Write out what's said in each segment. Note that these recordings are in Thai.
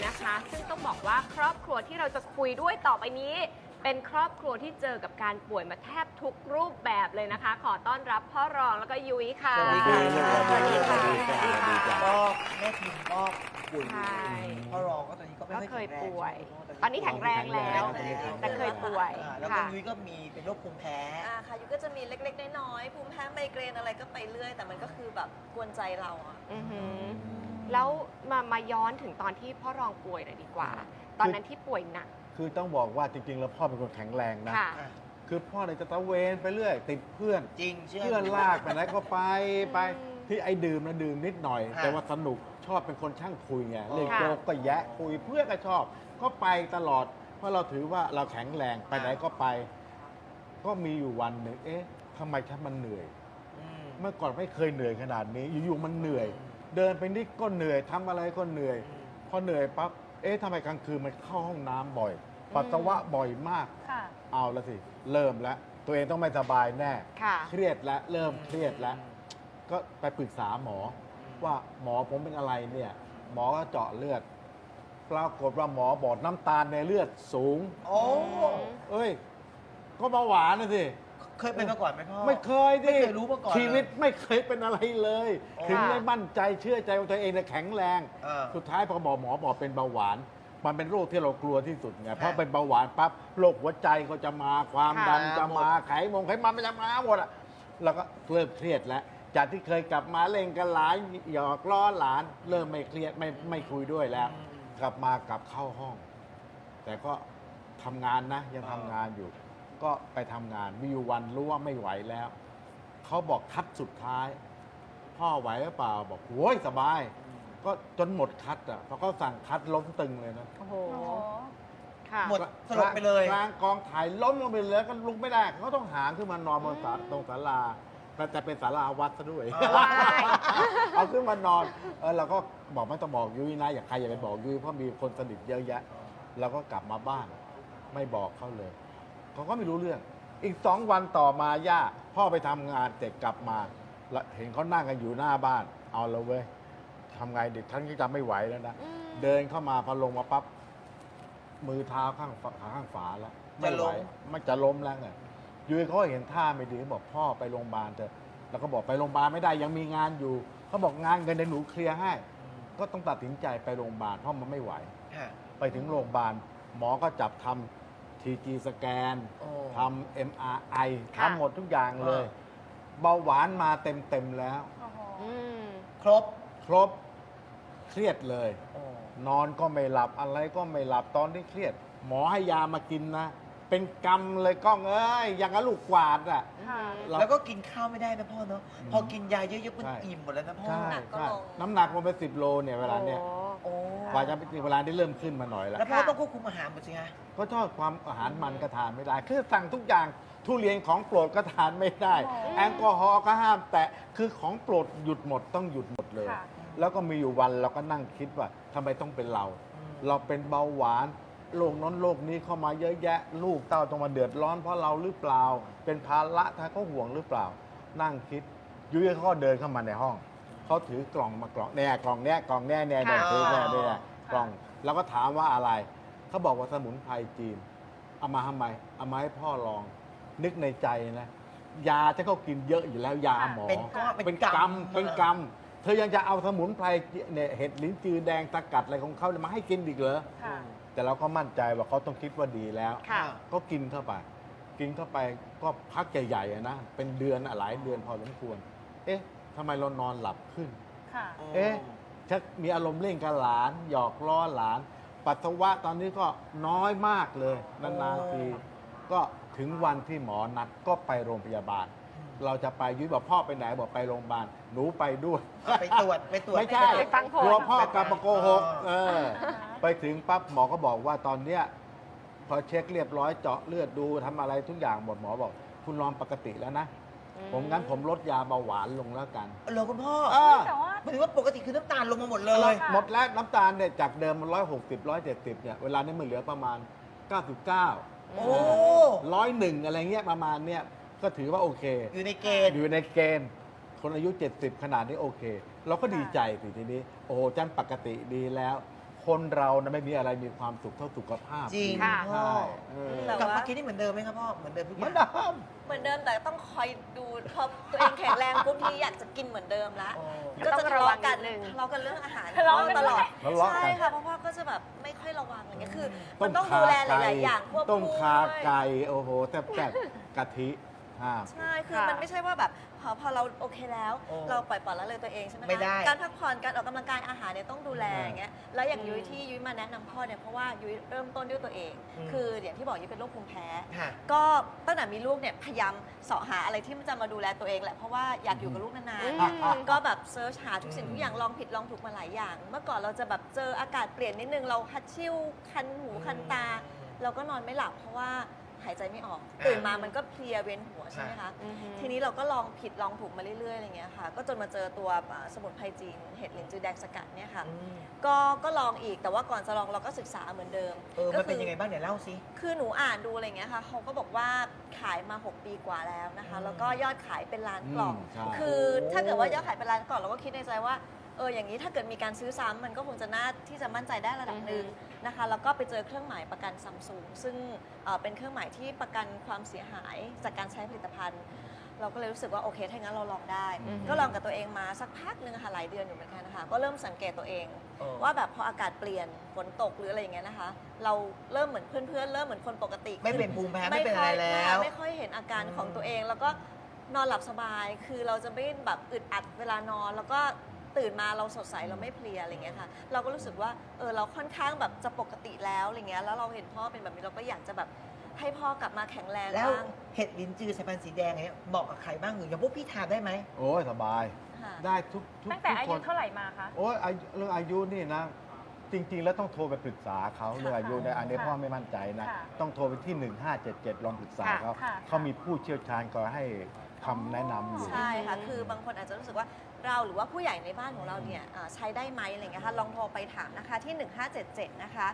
นะคะซึ่งต้องบอกว่าครอบครัวที่เราจะคุยด้วยต่อไปนี้ เป็นครอบครัวที่เจอกับการป่วยมาแทบทุกรูปแบบเลยนะคะ ขอต้อนรับพ่อรองแล้วก็ยุ้ยค่ะ สวัสดีค่ะ สวัสดีค่ะ สวัสดีค่ะ ก็แม่พิมก็ป่วย ใช่ พ่อรองก็ตอนนี้ก็ไม่ ก็ ค่อย เคย แข็งแรง ป่วย ใช่ไหม ตอนนี้แข็งแรงแล้ว แต่เคยป่วย แล้วก็ ค่ะ ยุ้ยก็มีเป็นโรคภูมิแพ้ ค่ะยุก็จะมีเล็กๆน้อยๆภูมิแพ้ไมเกรนอะไรก็ไปเรื่อย แต่มันก็คือแบบกวนใจเราอะ อือหือแล้วมาย้อนถึงตอนที่พ่อรองป่วยหน่อยดีกว่า ตอนนั้นที่ป่วยหนัก คือต้องบอกว่าจริงๆ แล้วพ่อเป็นคนแข็งแรงนะ ค่ะ คือพ่อเนี่ยจะตะเวนไปเรื่อย ติดเพื่อน จริงเชื่อ เพื่อนลากไปไหนก็ไป อืม ที่ไอ้ดื่มนะดื่มนิดหน่อย ค่ะ แต่ว่าสนุกชอบเป็นคนช่างคุยไง อ๋อ เล่นโจ๊กก็แยะคุยเพื่อนก็ชอบ ก็ไปตลอด เพราะเราถือว่าเราแข็งแรงไปไหนก็ไป ก็มีอยู่วันหนึ่งเอ๊ะทำไมฉันมันเหนื่อย อืม เมื่อก่อนไม่เคยเหนื่อยขนาดนี้ อยู่ๆมันเหนื่อย เดินไปนิดก็เหนื่อยทำอะไรก็เหนื่อย พอเหนื่อยปั๊บเอ๊ะทำไมกลางคืนมันเข้าห้องน้ำบ่อยปัสสาวะบ่อยมาก ค่ะ เอาละสิ เริ่มแล้ว ตัวเองต้องไม่สบายแน่ ค่ะ เครียดแล้ว เริ่มเครียดแล้ว ก็ไปปรึกษาหมอ ว่าหมอผมเป็นอะไรเนี่ย หมอก็เจาะเลือด ปรากฏว่าหมอบอกน้ำตาลในเลือดสูง โอ้ เอ้ย ก็เบาหวานนะสิ เคยเป็นมาก่อนไหมพ่อ ไม่เคยดิ ไม่เคยรู้มาก่อน ชีวิตไม่เคยเป็นอะไรเลย โอ้ ถึงได้มั่นใจเชื่อใจว่าตัวเองเนี่ยแข็งแรง เออ สุดท้ายพอหมอบอกเป็นเบาหวาน มันเป็นโรคที่เรากลัวที่สุดไง เพราะ ค่ะ เป็นเบาหวานปั๊บโรคหัวใจก็จะมาความดัน ค่ะ จะมาไขมันมันจะมาหมดอ่ะแล้วก็เริ่มเครียดแล้วจากที่เคยกลับมาเล่นกันหลานหยอกล้อหลาน เริ่มไม่เครียดไม่คุยด้วยแล้ว กลับเข้าห้อง แต่ก็ทำงานนะ ยังทำงานอยู่ ก็ไปทำงานมีอยู่วันรู้ว่าไม่ไหวแล้ว เขาบอกคัดสุดท้าย พ่อไหวหรือเปล่าบอกโอ้ยสบาย ก็จนหมดคัดอ่ะเพราะเขาสั่งคัดล้มตึงเลยนะ โอ้โห ค่ะ หมดสลบไปเลย กลางกองถ่ายล้มลงไปเลยก็ลุกไม่ได้เขาต้องหามขึ้นมานอนบนตรงศาลาแต่เป็นศาลาวัดซะด้วย ว้าย เอาขึ้นมานอนเราก็บอกไม่ต้องบอกยุ้ยนะอย่าใครอย่าไปบอกยุ้ยเพราะมีคนสนิทเยอะแยะเราก็กลับมาบ้าน ไม่บอกเขาเลยเขาก็ไม่รู้เรื่อง อีก2 วันต่อมาย่าพ่อไปทำงานเสร็จกลับมาแล้วเห็นเขานั่งกันอยู่หน้าบ้าน เอาละเว้ยทำไงเด็กท่านก็จะไม่ไหวแล้วนะ อืม เดินเข้ามาพอลงมาปั๊บมือเท้าข้างฝาแล้วไม่ไหวมันจะล้มแล้วไงยุ้ยเขาเห็นท่าไม่ดีบอกพ่อไปโรงพยาบาลเถอะแล้วก็บอกไปโรงพยาบาลไม่ได้ยังมีงานอยู่เขาบอกงานเงินเดี๋ยวหนูเคลียร์ให้ ก็ต้องตัดสินใจไปโรงพยาบาลเพราะมันไม่ไหว ค่ะ ไปถึงโรงพยาบาลหมอก็จับทำทีจีสแกน โอ้ ทำ MRI ค่ะ ทำหมดทุกอย่างเลย เบาหวานมาเต็มแล้ว อืม ครบ ครบเครียดเลย โอ้ นอนก็ไม่หลับอะไรก็ไม่หลับตอนที่เครียด หมอให้ยามากินนะ เป็นกรรมเลยก้องเอ้ยอย่างกับลูกกวาดอ่ะ เรา แล้วก็กินข้าวไม่ได้นะพ่อเนาะ พอกินยาเยอะๆมัน ใช่ อิ่มหมดแล้วนะพ่อ ใช่ หนักก็ ใช่ ลง น้ำหนักลงไป10 โลเนี่ยเวลาเนี้ย โอ้ โอ้ กว่าจะไปถึงเวลาที่เริ่มขึ้นมาหน่อยแล้ว แล้วพ่อต้องควบคุมอาหารหมดสิฮะ ก็ชอบความอาหารมันก็ทานไม่ได้ คือสั่งทุกอย่างทุเรียนของโปรดก็ทานไม่ได้ แอลกอฮอล์ก็ห้าม แต่คือของโปรดหยุดหมดต้องหยุดหมดเลย ค่ะ แล้วก็มีอยู่วันเราก็นั่งคิดว่าทำไมต้องเป็นเรา เราเป็นเบาหวานโรคนั้นโรคนี้เข้ามาเยอะแยะ ลูกเต้าต้องมาเดือดร้อนเพราะเราหรือเปล่า เป็นภาระถ้าเขาห่วงหรือเปล่า นั่งคิดยุ้ยเขาก็เดินเข้ามาในห้องเขาถือกล่องมากล่องเนี่ยกล่องเนี้ยกล่องเนี้ยเนี่ยเนี่ยถือเนี่ยกล่องแล้วก็ถามว่าอะไรเขาบอกว่าสมุนไพรจีนเอามาทำไมเอามาให้พ่อลอง นึกในใจนะยาที่เขากินเยอะอยู่แล้วยาหมอ เป็นก้อน เป็นกรรมเป็นกรรมเธอยังจะเอาสมุนไพรเนี่ยเห็ดลิ้นจือแดงตะกัดอะไรของเขาเนี่ยมาให้กินอีกเหรอ ค่ะ แต่เราก็มั่นใจว่าเขาต้องคิดว่าดีแล้ว ค่ะ ก็กินเข้าไป กินเข้าไปก็พักใหญ่ๆอะนะ เป็นเดือนอะหลายเดือนพอสมควร เอ๊ะทำไมเรานอนหลับขึ้น ค่ะ เอ๊ะชักมีอารมณ์เล่นกับหลาน หยอกล้อหลาน ปัสสาวะตอนนี้ก็น้อยมากเลย นานๆที ก็ถึงวันที่หมอนัดก็ไปโรงพยาบาล เราจะไปยุ้ยบอกพ่อไปไหนบอกไปโรงพยาบาล หนูไปด้วย ไปตรวจ ไม่ใช่ ไปฟังผล กลัวพ่อกลับมาโกหก เออ ไปถึงปั๊บหมอก็บอกว่าตอนเนี้ยพอเช็คเรียบร้อยเจาะเลือดดูทำอะไรทุกอย่างหมดหมอบอก คุณนอนปกติแล้วนะ ผมงั้นผมลดยาเบาหวานลงแล้วกัน เหรอคุณพ่อ แต่ว่า หมายถึงว่าปกติคือน้ำตาลลงมาหมดเลย หมดแล้วน้ำตาลเนี่ยจากเดิมมัน160 170เนี่ยเวลานี้มันเหลือประมาณ 99 โอ้ 101อะไรเงี้ยประมาณเนี้ยก็ถือว่าโอเค อยู่ในเกณฑ์ อยู่ในเกณฑ์คนอายุ 70 ขนาดนี้โอเค เราก็ดีใจสิทีนี้ โอ้โหจันปกติดีแล้ว ค คนเรานะไม่มีอะไรมีความสุขเท่าสุขภาพ จริง ค่ะ พ่อ ใช่เออ แต่ กลับ ว่า มาคิดนี่เหมือนเดิมไหมครับพ่อเหมือนเดิมทุกอ เหมือน ย่าง เดิม เหมือนเดิมแต่ต้องคอยดูพอตัวเองแข็งแรงปุ๊บทีอยากจะกินเหมือนเดิมละ โอ้ ก็จะทะเลาะกัน ต้องระวังนิดนึง ทะเลาะกันเรื่องอาหาร ทะเลาะกัน ตลอด ทะเลาะกัน ใช่ค่ะเพราะพ่อก็จะแบบไม่ค่อยระวังอะไรเงี้ยคือ ต้ มั ม นต้อง ขา ดูแลห ไก่ ลาย ๆ อย่างควบ ต้ม คู่ ขา ด้วย ไก่โอ้โหแซ่บๆกะทิห้าม ใช่คือ ค่ะ มันไม่ใช่ว่าแบบพอเราโอเคแล้ว โอ้ เราปล่อยปละเลยตัวเองใช่ไหมคะ ไม่ได้ การพักผ่อนการออกกำลังกายอาหารเนี่ยต้องดูแล ใช่ อย่างเงี้ยแล้วอย่างยุ้ยที่ยุ้ยมาแนะนำพ่อเนี่ยเพราะว่ายุ้ยเริ่มต้นด้วยตัวเอง คืออย่างที่บอกยุ้ยเป็นโรคภูมิแพ้ ค่ะ ก็ตั้งแต่มีลูกเนี่ยพยายามเสาะหาอะไรที่มันจะมาดูแลตัวเองแหละเพราะว่าอยากอยู่กับลูกนาน อืม ๆก็แบบเซิร์ชหาทุกสิ่งทุกอย่างลองผิดลองถูกมาหลายอย่าง เมื่อก่อนเราจะแบบเจออากาศเปลี่ยนนิดนึงเราฮัดชิ่วคันหูคันตา เราก็นอนไม่หลับเพราะว่าหายใจไม่ออก ตื่นมามันก็เพลียเวียนหัวใช่ไหมคะ อือฮึ ทีนี้เราก็ลองผิดลองถูกมาเรื่อยๆอะไรเงี้ยค่ะก็จนมาเจอตัวสมุนไพรจีนเห็ดหลินจือแดงสกัดเนี่ยค่ะ อืม ก็ลองอีกแต่ว่าก่อนจะลองเราก็ศึกษาเหมือนเดิม มันเป็นยังไงบ้างเดี๋ยวเล่าสิ คือหนูอ่านดูอะไรเงี้ยค่ะเขาก็บอกว่าขายมา 6 ปีกว่าแล้วนะคะ แล้วก็ยอดขายเป็นล้านกล่อง ใช่ คือถ้าเกิดว่ายอดขายเป็นล้านกล่องเราก็คิดในใจว่าอย่างนี้ถ้าเกิดมีการซื้อซ้ำมันก็คงจะน่าที่จะมั่นใจได้ระดับหนึ่งนะคะ แล้วก็ไปเจอเครื่องหมายประกันซัมซุงซึ่งเป็นเครื่องหมายที่ประกันความเสียหายจากการใช้ผลิตภัณฑ์ เราก็เลยรู้สึกว่าโอเคถ้างั้นเราลองได้ อือฮึ ก็ลองกับตัวเองมาสักพักหนึ่งค่ะหลายเดือนอยู่เหมือนกันนะคะก็เริ่มสังเกตตัวเอง เออ ว่าแบบพออากาศเปลี่ยนฝนตกหรืออะไรอย่างเงี้ยนะคะ เราเริ่มเหมือนเพื่อนๆเริ่มเหมือนคนปกติ ไม่เป็นภูมิแพ้ไม่เป็นอะไรแล้ว ไม่ค่อยเห็นอาการของตัวเอง แล้วก็นอนหลับสบาย คือเราจะไม่แบบอึดอัดเวลานอน แล้วก็ตื่นมาเราสดใสเราไม่เพลียอะไรเงี้ยค่ะ เราก็รู้สึกว่าเราค่อนข้างแบบจะปกติแล้วอะไรเงี้ยแล้วเราเห็นพ่อเป็นแบบนี้เราก็อยากจะแบบให้พ่อกลับมาแข็งแรง แล้ว บ้าง เห็ดลิ้นจือสายพันธุ์สีแดงเนี่ยเหมาะกับใครบ้างหรืออย่างพวกพี่ทานได้ไหม โอ้ยสบาย ค่ะ ได้ทุก ตั้งแต่อา ค ยุ น เท่าไหร่มาคะ โอ้ยเรื่องอายุนี่นะ จริง ๆ แล้วต้องโทรไปปรึกษาเขาเรื่องอายุเนี่ยอันนี้ ค่ะ พ่อไม่มั่นใจนะ ค่ะ ต้องโทรไปที่ 1577 ลองปรึกษาเขา ค่ะ เขามีผู้เชี่ยวชาญก็ให้คำแนะนำอยู่ ใช่ค่ะ คือบางคนอาจจะรู้สึกว่าเราหรือว่าผู้ใหญ่ในบ้านของเราเนี่ยใช้ได้ไหมอะไรเงี้ยค่ะลองโทรไปถามนะคะที่ 1577 นะคะ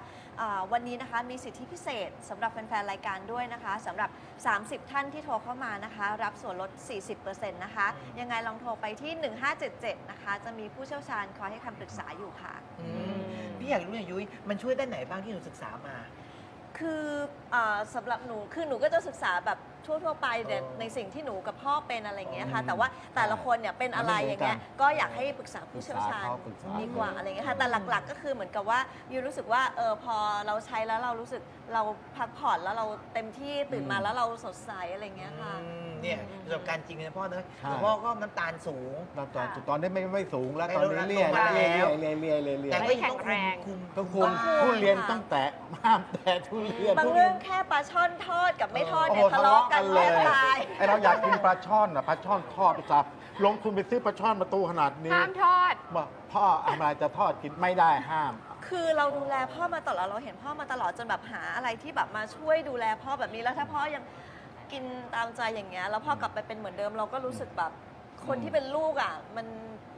วันนี้นะคะมีสิทธิพิเศษสำหรับแฟนๆ รายการด้วยนะคะสำหรับ 30 ท่านที่โทรเข้ามานะคะ รับส่วนลด 40%นะคะ ยังไงลองโทรไปที่ 1577 นะคะ จะมีผู้เชี่ยวชาญคอยให้คำปรึกษาอยู่ค่ะ อืมพี่อยากรู้อย่างยุ้ยมันช่วยด้านไหนบ้างที่หนูศึกษามา คือสำหรับหนูคือหนูก็จะศึกษาแบบทั่วๆไปเนี่ยในสิ่งที่หนูกับพ่อเป็นอะไรอย่างเงี้ยค่ะ อืม แต่ว่าแต่ละคนเนี่ยเป็นอะไร มันไม่เหมือน อย่างเงี้ย กัน ก็อยากให้ปรึกษาผู้เชี่ยวชาญ ปรึกษา ดีกว่าอะไรเงี้ยค่ะแต่หลักๆก็คือเหมือนกับว่ายูรู้สึกว่าพอเราใช้แล้วเรารู้สึกเราพักผ่อนแล้วเราเต็มที่ตื่นมาแล้วเราสดใสอะไรเงี้ยค่ะ เนี่ยประสบการณ์จริงเลยนะพ่อเนอะ ใช่ แต่พ่อก็น้ำตาลสูง ตอนนี้ไม่สูงแล้ว ไม่ ตอน ลด นี้ ละ เลี่ย ลงมาแล้ว เลี่ย แต่ก็ยัง แข็ ต้อง งแรง คุม ต้องคุม ต้องคุม ทุเรียน ค่ะ ต้องแตะห้ามแตะทุเรียน บางเรื่องแค่ปลาช่อนทอดกับไม่ทอด โอ้โห เนี่ยทะเลาะกัน เล แท ย บตาย ไอเราอยากกินปลาช่อนอ่ะปลาช่อนทอดสับลงทุนไปซื้อปลาช่อนมาตู้ขนาดนี้ ห้ามทอด บอกพ่ออะไรจะทอดกินไม่ได้ห้าม คือเราดูแลพ่อมาตลอดเราเห็นพ่อมาตลอดจนแบบหาอะไรที่แบบมาช่วยดูแลพ่อแบบนี้แล้วถ้าพ่อยังกินตามใจอย่างเงี้ยแล้วพ่อกลับไปเป็นเหมือนเดิมเราก็รู้สึกแบบคนที่เป็นลูกอ่ะมัน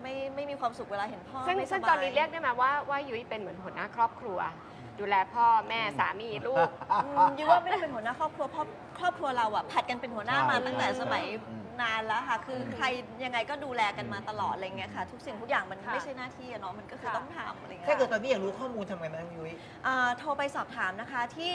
ไม่มีความสุขเวลาเห็นพ่อ ซึ่ง ไม่ส ซึ่ง บาย ตอนนี้เรียกได้ไหมว่ายุ้ยเป็นเหมือนหัวหน้าครอบครัว ดูแลพ่อแม่สามีลูก ยูว่าไม่ได้เป็นหัวหน้าครอบครัวเพราะครอบครัวเราอ่ะผัดกันเป็นหัวหน้ามา ใช่ ตั้งแต่สมัย อืม นานแล้วค่ะ คือใครยังไงก็ดูแลกันมาตลอดอะไรเงี้ยค่ะ ทุกสิ่งทุกอย่างมัน ค่ะ ไม่ใช่หน้าที่อะเนาะมันก็คือ ค่ะ ต้องทำอะไรเงี้ย ถ้าเกิดตอนนี้อยากรู้ข้อมูลทำไงบ้างยุ้ย โทรไปสอบถามนะคะที่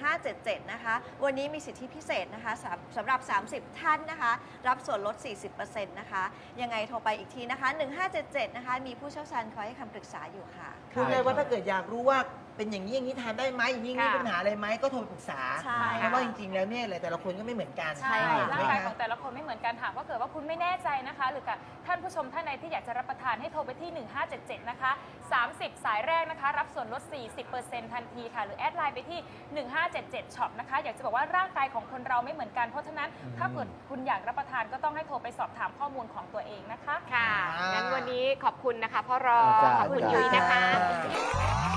1577 นะคะ วันนี้มีสิทธิพิเศษนะคะสำหรับ 30 ท่านนะคะ รับส่วนลด 40%นะคะ ยังไงโทรไปอีกทีนะคะ 1577 นะคะ มีผู้เชี่ยวชาญคอยให้คำปรึกษาอยู่ค่ะ คือไงว่าถ้าเกิดอยากรู้ว่าเป็นอย่างนี้อย่างนี้ทานได้ไหมอย่างนี้มี ค่ะ ปัญหาอะไรไหมก็โทรไปปรึกษา ใช่ เพราะว่าจริงๆแล้วเนี่ยแต่ละคนก็ไม่เหมือนกัน ใช่ ร่างกาย ไหม ของแต่ละคนไม่เหมือนกันหากว่าเกิดว่าคุณไม่แน่ใจนะคะ หรือกับท่านผู้ชมท่านใดที่อยากจะรับประทานให้โทรไปที่ 1577 นะคะ 30 สายแรกนะคะ รับส่วนลด 40%ทันทีค่ะ หรือแอดไลน์ไปที่ 1577 ช็อปนะคะ อยากจะบอกว่าร่างกายของคนเราไม่เหมือนกัน เพราะฉะนั้นถ้าเกิดคุณอยากรับประทานก็ต้องให้โทรไปสอบถามข้อมูลของตัวเองนะคะ ค่ะ งั้นวันนี้ขอบคุณนะคะพ่อรอ จ้า ขอบคุณยุ้ยนะคะ จ้า